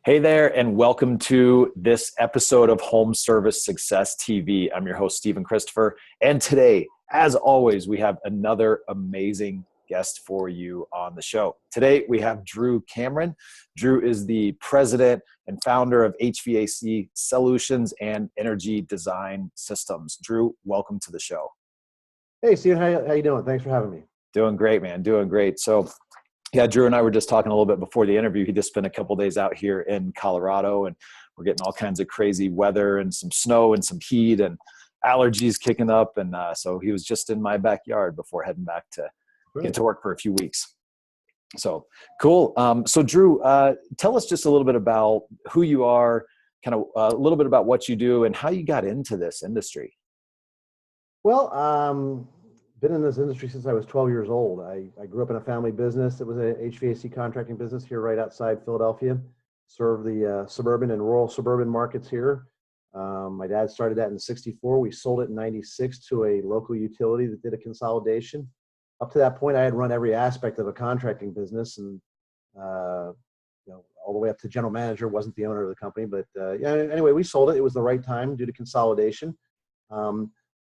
Hey there, and welcome to this episode of Home Service Success TV. I'm your host, Stephen Christopher, and today, as always, we have another amazing guest for you on the show. Today, we have Drew Cameron. Drew is the president and founder of HVAC Sellutions and Energy Design Systems. Drew, welcome to the show. Hey, Stephen, how you doing? Thanks for having me. Doing great, man. Doing great. So, yeah, Drew and I were just talking a little bit before the interview. He just spent a couple of days out here in Colorado, and we're getting all kinds of crazy weather and some snow and some heat and allergies kicking up. And so he was just in my backyard before heading back to get to work for a few weeks. So cool. So Drew, tell us just a little bit about who you are, kind of a little bit about what you do and how you got into this industry. Well, been in this industry since I was 12 years old. I grew up in a family business. It was a HVAC contracting business here right outside Philadelphia. Served the suburban and rural suburban markets here. My dad started that in '64. We sold it in '96 to a local utility that did a consolidation. Up to that point, I had run every aspect of a contracting business, and all the way up to general manager. Wasn't the owner of the company, but anyway, we sold it. It was the right time due to consolidation.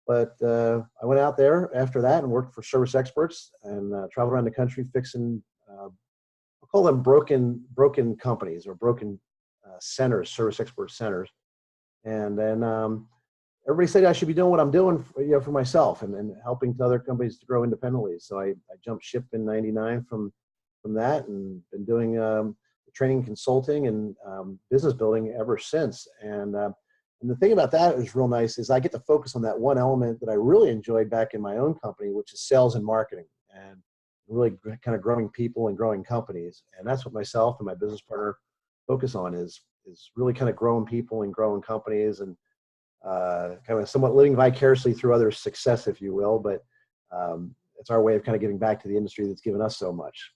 But I went out there after that and worked for service experts and traveled around the country fixing, I'll call them broken companies or broken centers, service expert centers. And then everybody said I should be doing what I'm doing for myself and helping to other companies to grow independently. So I jumped ship in '99 from that and been doing training, consulting, and business building ever since. And the thing about that is real nice is I get to focus on that one element that I really enjoyed back in my own company, which is sales and marketing, and really kind of growing people and growing companies. And that's what myself and my business partner focus on is really kind of growing people and growing companies and kind of somewhat living vicariously through others' success, if you will. But it's our way of kind of giving back to the industry that's given us so much.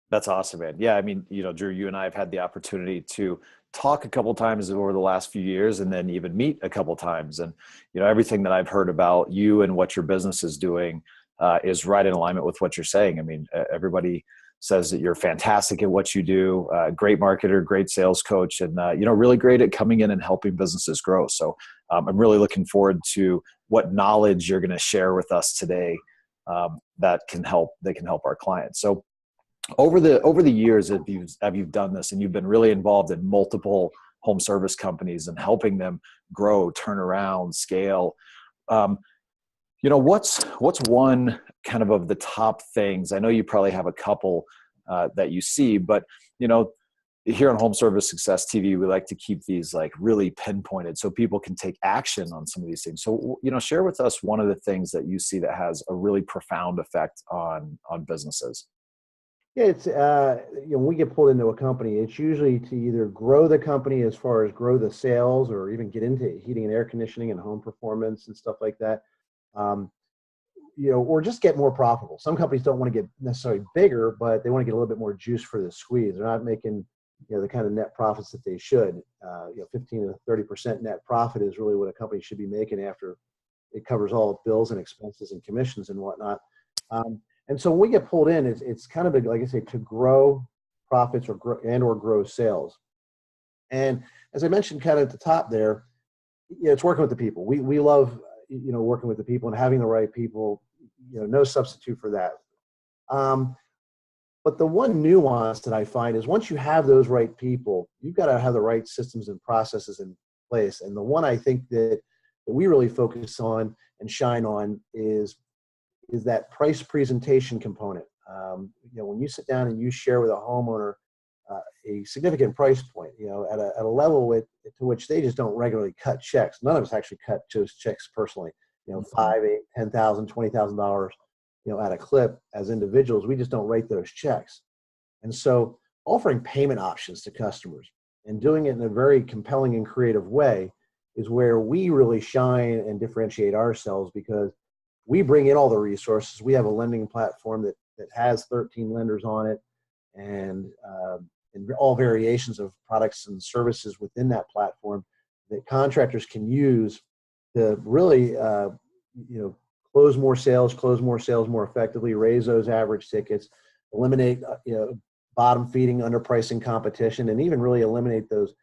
That's awesome, man. Yeah, I mean, Drew, you and I have had the opportunity to talk a couple times over the last few years and then even meet a couple times. And, everything that I've heard about you and what your business is doing is right in alignment with what you're saying. I mean, everybody says that you're fantastic at what you do, great marketer, great sales coach, and, really great at coming in and helping businesses grow. So I'm really looking forward to what knowledge you're going to share with us today that can help our clients. So over the years that you've done this and you've been really involved in multiple home service companies and helping them grow, turn around, scale, what's one kind of the top things? I know you probably have a couple that you see, but here on Home Service Success TV, we like to keep these like really pinpointed so people can take action on some of these things. So share with us one of the things that you see that has a really profound effect on businesses. Yeah, it's when we get pulled into a company, it's usually to either grow the company as far as grow the sales, or even get into heating and air conditioning and home performance and stuff like that, or just get more profitable. Some companies don't want to get necessarily bigger, but they want to get a little bit more juice for the squeeze. They're not making the kind of net profits that they should. 15 to 30% net profit is really what a company should be making after it covers all bills and expenses and commissions and whatnot. And so when we get pulled in, it's kind of like I say, to grow profits or grow sales. And as I mentioned kind of at the top there, it's working with the people. We love, working with the people and having the right people, no substitute for that. But the one nuance that I find is once you have those right people, you've got to have the right systems and processes in place. And the one I think that we really focus on and shine on is that price presentation component. When you sit down and you share with a homeowner a significant price point, at a level to which they just don't regularly cut checks. None of us actually cut those checks personally. $5,000, $8,000, $10,000, $20,000, at a clip as individuals. We just don't write those checks. And so offering payment options to customers and doing it in a very compelling and creative way is where we really shine and differentiate ourselves, because we bring in all the resources. We have a lending platform that has 13 lenders on it, and all variations of products and services within that platform that contractors can use to really, close more sales more effectively, raise those average tickets, eliminate, bottom feeding, underpricing competition, and even really eliminate those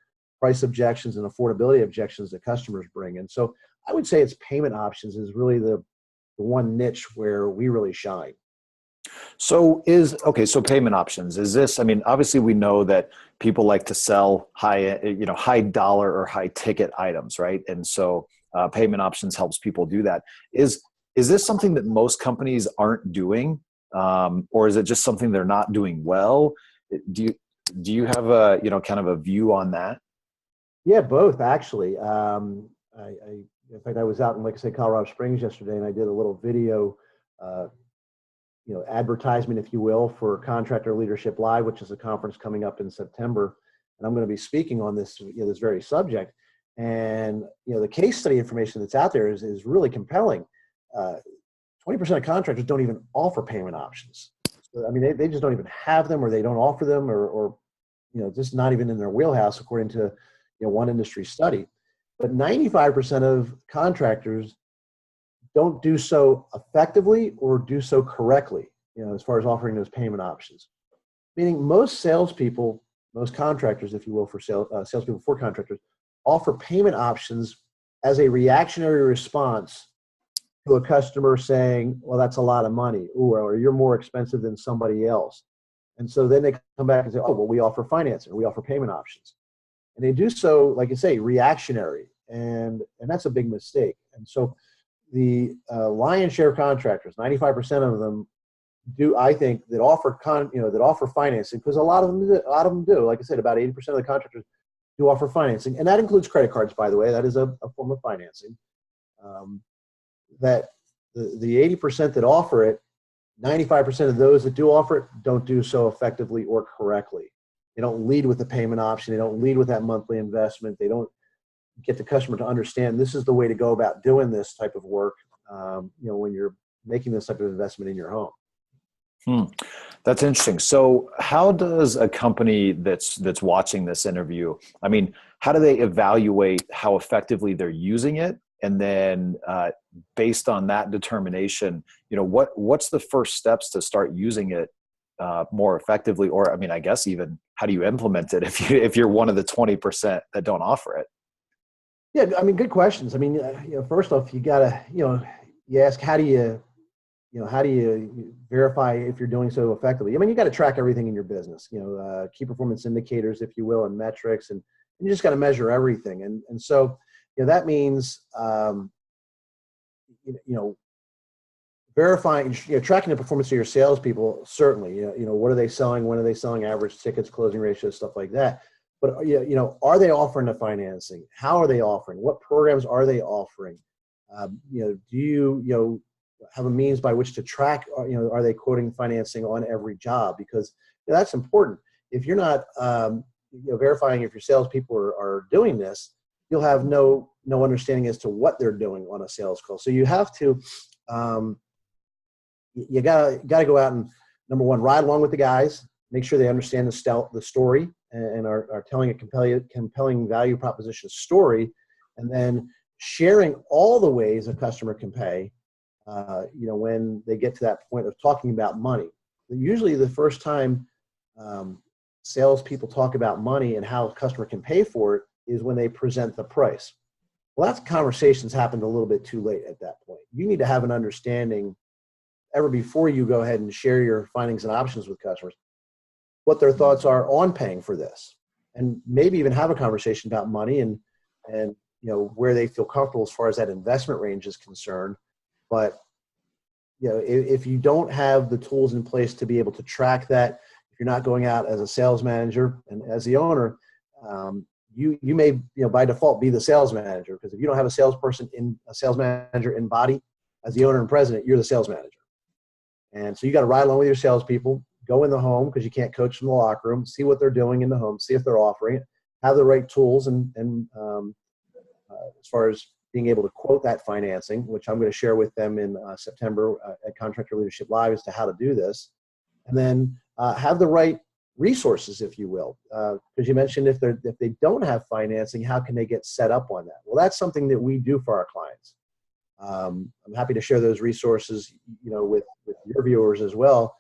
price objections and affordability objections that customers bring in. So I would say it's payment options is really the one niche where we really shine. So so payment options, is this, I mean, obviously we know that people like to sell high dollar or high ticket items, right? And so payment options helps people do that. Is this something that most companies aren't doing? Or is it just something they're not doing well? Do you have a, kind of a view on that? Yeah, both actually. In fact, I was out in, like I said, Colorado Springs yesterday, and I did a little video, uh, advertisement, if you will, for Contractor Leadership Live, which is a conference coming up in September, and I'm going to be speaking on this, this very subject. And the case study information that's out there is really compelling. 20% of contractors don't even offer payment options. So, I mean, they just don't even have them, or they don't offer them, or just not even in their wheelhouse, according to one industry study. But 95% of contractors don't do so effectively or do so correctly, as far as offering those payment options. Meaning most salespeople, most contractors, if you will, for salespeople for contractors, offer payment options as a reactionary response to a customer saying, well, that's a lot of money, or you're more expensive than somebody else. And so then they come back and say, oh, well, we offer financing, or we offer payment options. And they do so, like I say, reactionary. And that's a big mistake. And so the lion's share of contractors, 95% of them do, I think, that offer that offer financing, because a lot of them do. Like I said, about 80% of the contractors do offer financing, and that includes credit cards, by the way. That is a form of financing. That the 80% that offer it, 95% of those that do offer it don't do so effectively or correctly. They don't lead with the payment option. They don't lead with that monthly investment. They don't get the customer to understand this is the way to go about doing this type of work, when you're making this type of investment in your home. That's interesting. So how does a company that's watching this interview, I mean, how do they evaluate how effectively they're using it? And then based on that determination, what's the first steps to start using it more effectively? Or, I mean, I guess even how do you implement it if you're one of the 20% that don't offer it? Yeah, I mean, good questions. I mean, first off, you gotta, you ask, how do you verify if you're doing so effectively? I mean, you got to track everything in your business, key performance indicators, if you will, and metrics, and you just got to measure everything. And so, that means, verifying, tracking the performance of your salespeople, certainly, what are they selling? When are they selling? Average tickets, closing ratios, stuff like that. But, are they offering the financing? How are they offering? What programs are they offering? Do you, have a means by which to track, are they quoting financing on every job? Because that's important. If you're not, verifying if your salespeople are doing this, you'll have no understanding as to what they're doing on a sales call. So you have to, you gotta go out and, number one, ride along with the guys, make sure they understand the story and are telling a compelling value proposition story, and then sharing all the ways a customer can pay. When they get to that point of talking about money, usually the first time salespeople talk about money and how a customer can pay for it is when they present the price. Well, that conversation's happened a little bit too late at that point. You need to have an understanding ever before you go ahead and share your findings and options with customers, what their thoughts are on paying for this, and maybe even have a conversation about money and where they feel comfortable as far as that investment range is concerned. But if you don't have the tools in place to be able to track that, if you're not going out as a sales manager and as the owner, you may by default be the sales manager, because if you don't have a sales manager in body as the owner and president, you're the sales manager. And so you got to ride along with your salespeople, go in the home, because you can't coach from the locker room, see what they're doing in the home, see if they're offering it, have the right tools, and as far as being able to quote that financing, which I'm going to share with them in September at Contractor Leadership Live as to how to do this, and then have the right resources, if you will, because you mentioned if they don't have financing, how can they get set up on that? Well, that's something that we do for our clients. I'm happy to share those resources, with your viewers as well.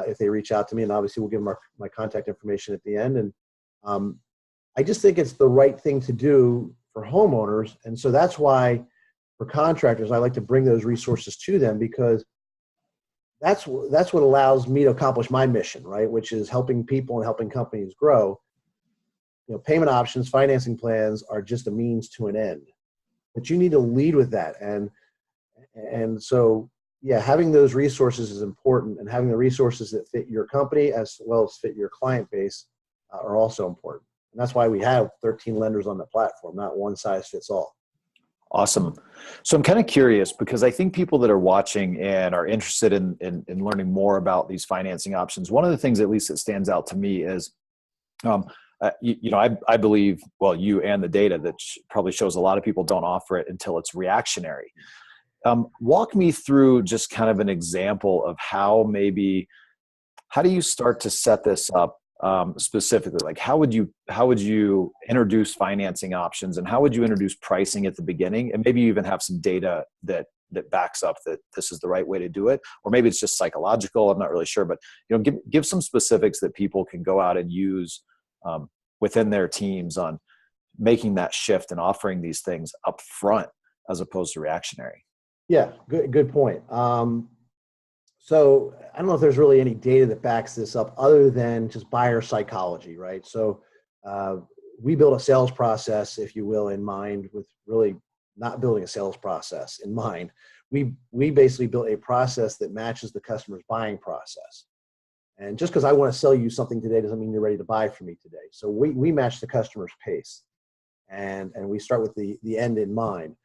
if they reach out to me, and obviously we'll give them my contact information at the end. And I just think it's the right thing to do for homeowners. And so that's why for contractors, I like to bring those resources to them, because that's what allows me to accomplish my mission, right? Which is helping people and helping companies grow. Payment options, financing plans are just a means to an end, but you need to lead with that. And so, yeah, having those resources is important, and having the resources that fit your company as well as fit your client base are also important. And that's why we have 13 lenders on the platform, not one size fits all. Awesome. So I'm kind of curious, because I think people that are watching and are interested in learning more about these financing options, one of the things at least that stands out to me is, I believe, well, you and the data that probably shows a lot of people don't offer it until it's reactionary. Walk me through just kind of an example of how do you start to set this up specifically? Like how would you introduce financing options, and how would you introduce pricing at the beginning? And maybe you even have some data that backs up that this is the right way to do it, or maybe it's just psychological. I'm not really sure, but give some specifics that people can go out and use within their teams on making that shift and offering these things up front as opposed to reactionary. Yeah, good point. So I don't know if there's really any data that backs this up other than just buyer psychology, right? So we build a sales process, if you will, in mind, with really not building a sales process in mind. We basically built a process that matches the customer's buying process. And just because I want to sell you something today doesn't mean you're ready to buy from me today. So we match the customer's pace, and we start with the end in mind.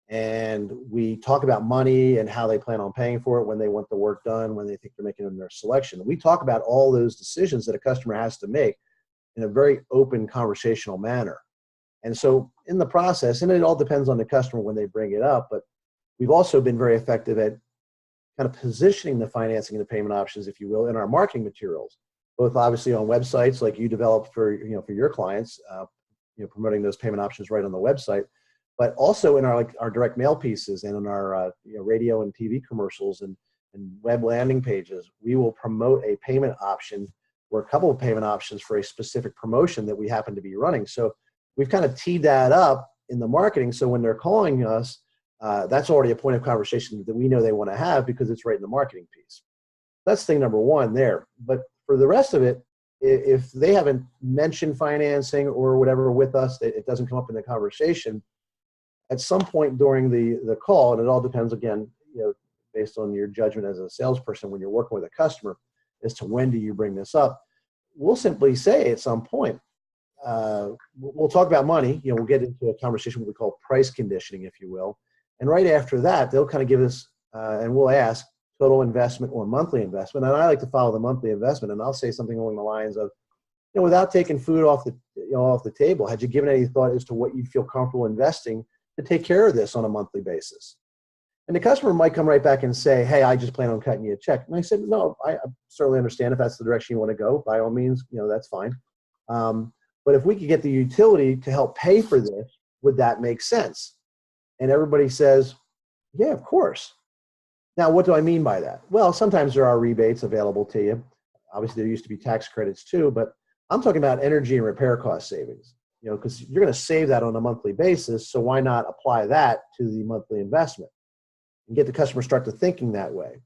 And we talk about money and how they plan on paying for it, when they want the work done, when they think they're making their selection. We talk about all those decisions that a customer has to make in a very open conversational manner. And so in the process, and it all depends on the customer when they bring it up, but we've also been very effective at kind of positioning the financing and the payment options, if you will, in our marketing materials, both obviously on websites like you developed for your clients, promoting those payment options right on the website, but also in our direct mail pieces and in our radio and TV commercials and web landing pages. We will promote a payment option or a couple of payment options for a specific promotion that we happen to be running. So we've kind of teed that up in the marketing. So when they're calling us, that's already a point of conversation that we know they want to have because it's right in the marketing piece. That's thing number one there. But for the rest of it, if they haven't mentioned financing or whatever with us, it doesn't come up in the conversation, at some point during the call, and it all depends, again, based on your judgment as a salesperson when you're working with a customer, as to when do you bring this up, we'll simply say at some point, we'll talk about money. We'll get into a conversation what we call price conditioning, if you will. And right after that, they'll kind of give us, and we'll ask total investment or monthly investment. And I like to follow the monthly investment, and I'll say something along the lines of, without taking food off the table, had you given any thought as to what you'd feel comfortable investing to take care of this on a monthly basis? And the customer might come right back and say, hey, I just plan on cutting you a check. And I said, no, I certainly understand if that's the direction you want to go. By all means, that's fine. But if we could get the utility to help pay for this, would that make sense? And everybody says, yeah, of course. Now, what do I mean by that? Well, sometimes there are rebates available to you. Obviously, there used to be tax credits too, but I'm talking about energy and repair cost savings. Because you're going to save that on a monthly basis, so why not apply that to the monthly investment and get the customer start to thinking that way?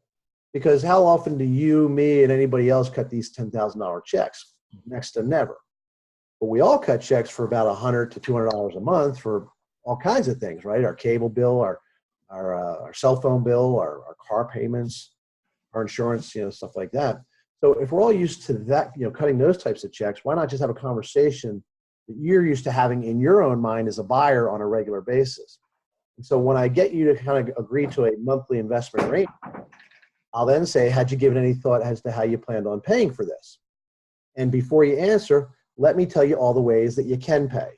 Because how often do you, me, and anybody else cut these $10,000 checks? Next to never. But we all cut checks for about $100 to $200 a month for all kinds of things, right? Our cable bill, our cell phone bill, our car payments, our insurance, stuff like that. So if we're all used to that, cutting those types of checks, why not just have a conversation that you're used to having in your own mind as a buyer on a regular basis? And so when I get you to kind of agree to a monthly investment rate, I'll then say, had you given any thought as to how you planned on paying for this? And before you answer, let me tell you all the ways that you can pay.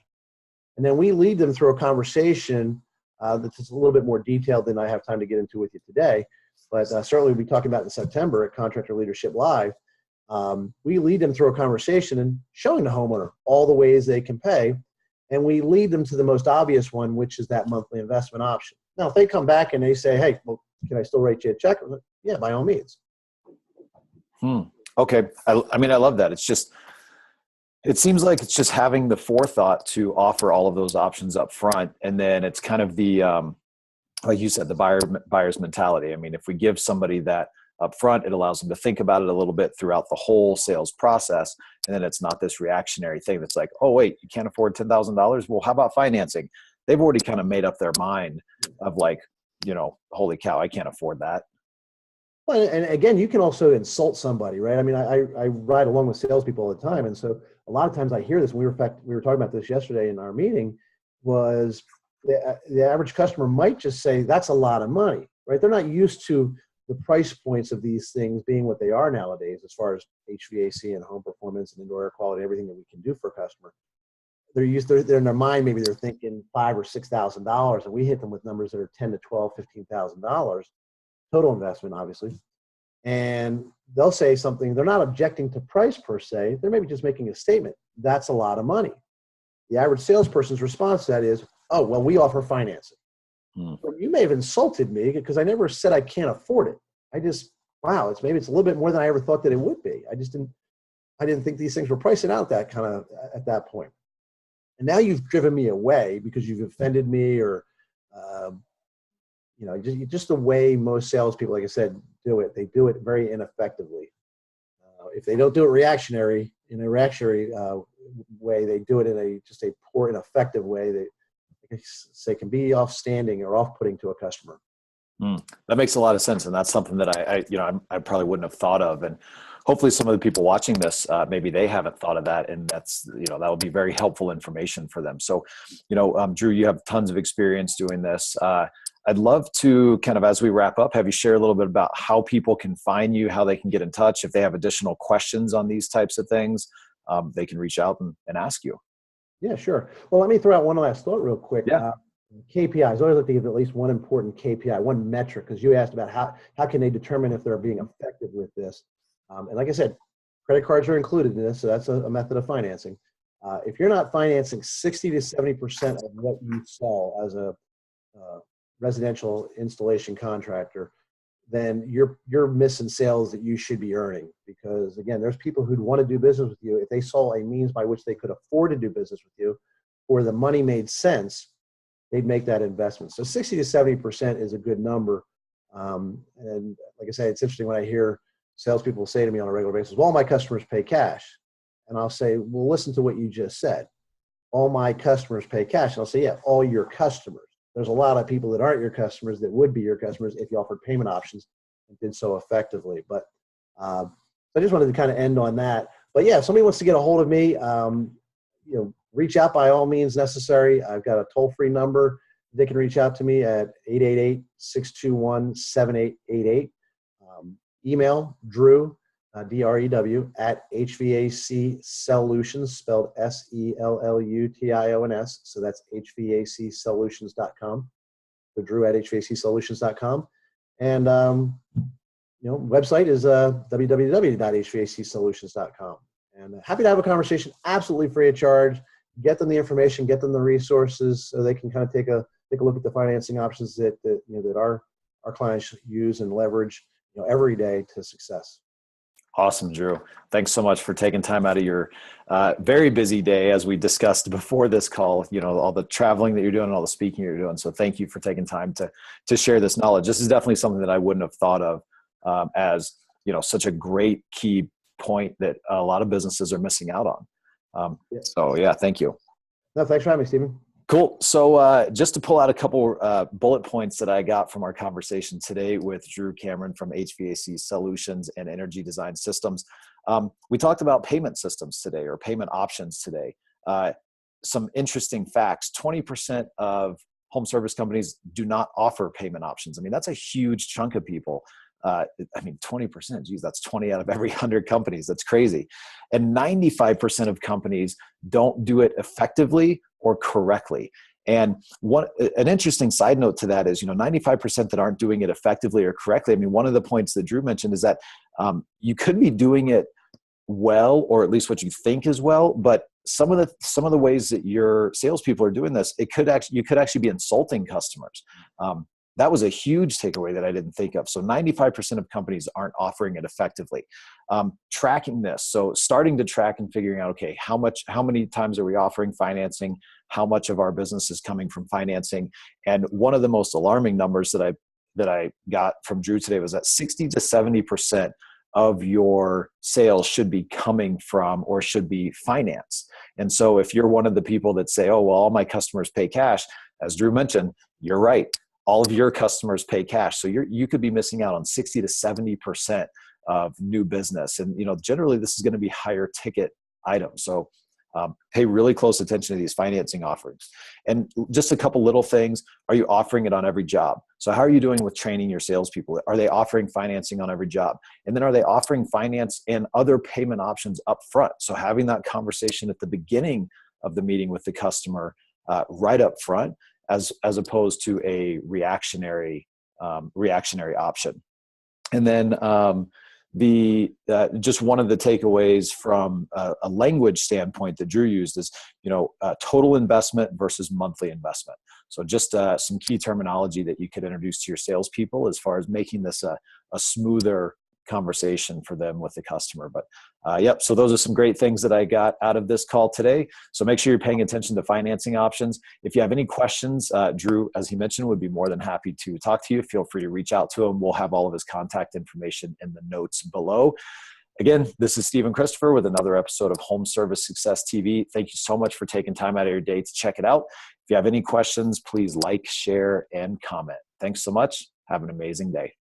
And then we lead them through a conversation that's a little bit more detailed than I have time to get into with you today. But certainly we'll be talking about in September at Contractor Leadership Live. We lead them through a conversation and showing the homeowner all the ways they can pay. And we lead them to the most obvious one, which is that monthly investment option. Now, if they come back and they say, hey, well, can I still write you a check? Yeah, by all means. Hmm. Okay. I mean, I love that. It seems like it's just having the forethought to offer all of those options up front. And then it's kind of like you said, the buyer's mentality. I mean, if we give somebody that up front, it allows them to think about it a little bit throughout the whole sales process. And then it's not this reactionary thing that's like, oh, wait, you can't afford $10,000. Well, how about financing? They've already kind of made up their mind of like, holy cow, I can't afford that. Well, and again, you can also insult somebody, right? I mean, I ride along with salespeople all the time, and so a lot of times I hear this. And we were talking about this yesterday in our meeting. Was the average customer might just say that's a lot of money, right? They're not used to the price points of these things being what they are nowadays, as far as HVAC and home performance and indoor air quality, everything that we can do for a customer. They're in their mind, maybe they're thinking $5,000 or $6,000, and we hit them with numbers that are 10 to 12, $15,000 total investment, obviously. And they'll say something, they're not objecting to price per se, they're maybe just making a statement. That's a lot of money. The average salesperson's response to that is, oh, well, we offer financing. Well, you may have insulted me because I never said I can't afford it. Wow, maybe it's a little bit more than I ever thought that it would be. I didn't think these things were pricing out that kind of at that point. And now you've driven me away because you've offended me, or just the way most salespeople, like I said, do it. They do it very ineffectively. If they don't do it in a reactionary way, they do it in a poor, ineffective way that, like I say, can be off-standing or off-putting to a customer. That makes a lot of sense, and that's something that I probably wouldn't have thought of. And hopefully, some of the people watching this, maybe they haven't thought of that, and that will be very helpful information for them. So, Drew, you have tons of experience doing this. I'd love to kind of, as we wrap up, have you share a little bit about how people can find you, how they can get in touch. If they have additional questions on these types of things, they can reach out and ask you. Yeah, sure. Well, let me throw out one last thought real quick. Yeah. KPIs. I always like to give at least one important KPI, one metric, because you asked about how can they determine if they're being effective with this. And like I said, credit cards are included in this, so that's a method of financing. If you're not financing 60 to 70% of what you sell as a residential installation contractor, then you're missing sales that you should be earning. Because again, there's people who'd want to do business with you if they saw a means by which they could afford to do business with you, or the money made sense, they'd make that investment. So 60 to 70% is a good number. And like I say, it's interesting when I hear salespeople say to me on a regular basis, well, all my customers pay cash. And I'll say, well, listen to what you just said. All my customers pay cash. And I'll say, yeah, all your customers. There's a lot of people that aren't your customers that would be your customers if you offered payment options and did so effectively. But I just wanted to kind of end on that. But yeah, if somebody wants to get a hold of me, reach out by all means necessary. I've got a toll-free number. They can reach out to me at 888-621-7888. Email Drew, DREW, at HVAC Sellutions, spelled SELLUTIONS. So that's HVACSolutions.com. So Drew at HVACSolutions.com. And, website is www.hvacsolutions.com. And happy to have a conversation, absolutely free of charge. Get them the information, get them the resources, so they can kind of take a look at the financing options that our clients use and leverage every day to success. Awesome, Drew. Thanks so much for taking time out of your very busy day, as we discussed before this call, all the traveling that you're doing, all the speaking you're doing. So thank you for taking time to share this knowledge. This is definitely something that I wouldn't have thought of as, such a great key point that a lot of businesses are missing out on. So yeah, thank you. No, thanks for having me, Stephen. Cool. So just to pull out a couple bullet points that I got from our conversation today with Drew Cameron from HVAC Solutions and Energy Design Systems. We talked about payment systems today, or payment options today. Some interesting facts: 20% of home service companies do not offer payment options. I mean, that's a huge chunk of people. 20%, geez, that's 20 out of every 100 companies. That's crazy. And 95% of companies don't do it effectively or correctly. And an interesting side note to that is, 95% that aren't doing it effectively or correctly. I mean, one of the points that Drew mentioned is that you could be doing it well, or at least what you think is well, but some of the ways that your salespeople are doing this, you could actually be insulting customers. that was a huge takeaway that I didn't think of. So 95% of companies aren't offering it effectively. Tracking this, so starting to track and figuring out, okay, how many times are we offering financing? How much of our business is coming from financing? And one of the most alarming numbers that I got from Drew today was that 60 to 70% of your sales should be coming from or should be finance. And so if you're one of the people that say, oh, well, all my customers pay cash, as Drew mentioned, you're right. All of your customers pay cash. So you could be missing out on 60 to 70% of new business. And, generally this is going to be higher ticket items. So pay really close attention to these financing offerings. And just a couple little things. Are you offering it on every job? So how are you doing with training your salespeople? Are they offering financing on every job? And then are they offering finance and other payment options up front? So having that conversation at the beginning of the meeting with the customer right up front, as opposed to a reactionary option. And then just one of the takeaways from a language standpoint that Drew used is, total investment versus monthly investment. So just some key terminology that you could introduce to your salespeople as far as making this a smoother conversation for them with the customer. But yep, so those are some great things that I got out of this call today. So make sure you're paying attention to financing options. If you have any questions, Drew, as he mentioned, would be more than happy to talk to you. Feel free to reach out to him. We'll have all of his contact information in the notes below. Again, this is Stephen Christopher with another episode of Home Service Success TV. Thank you so much for taking time out of your day to check it out. If you have any questions, please like, share, and comment. Thanks so much. Have an amazing day.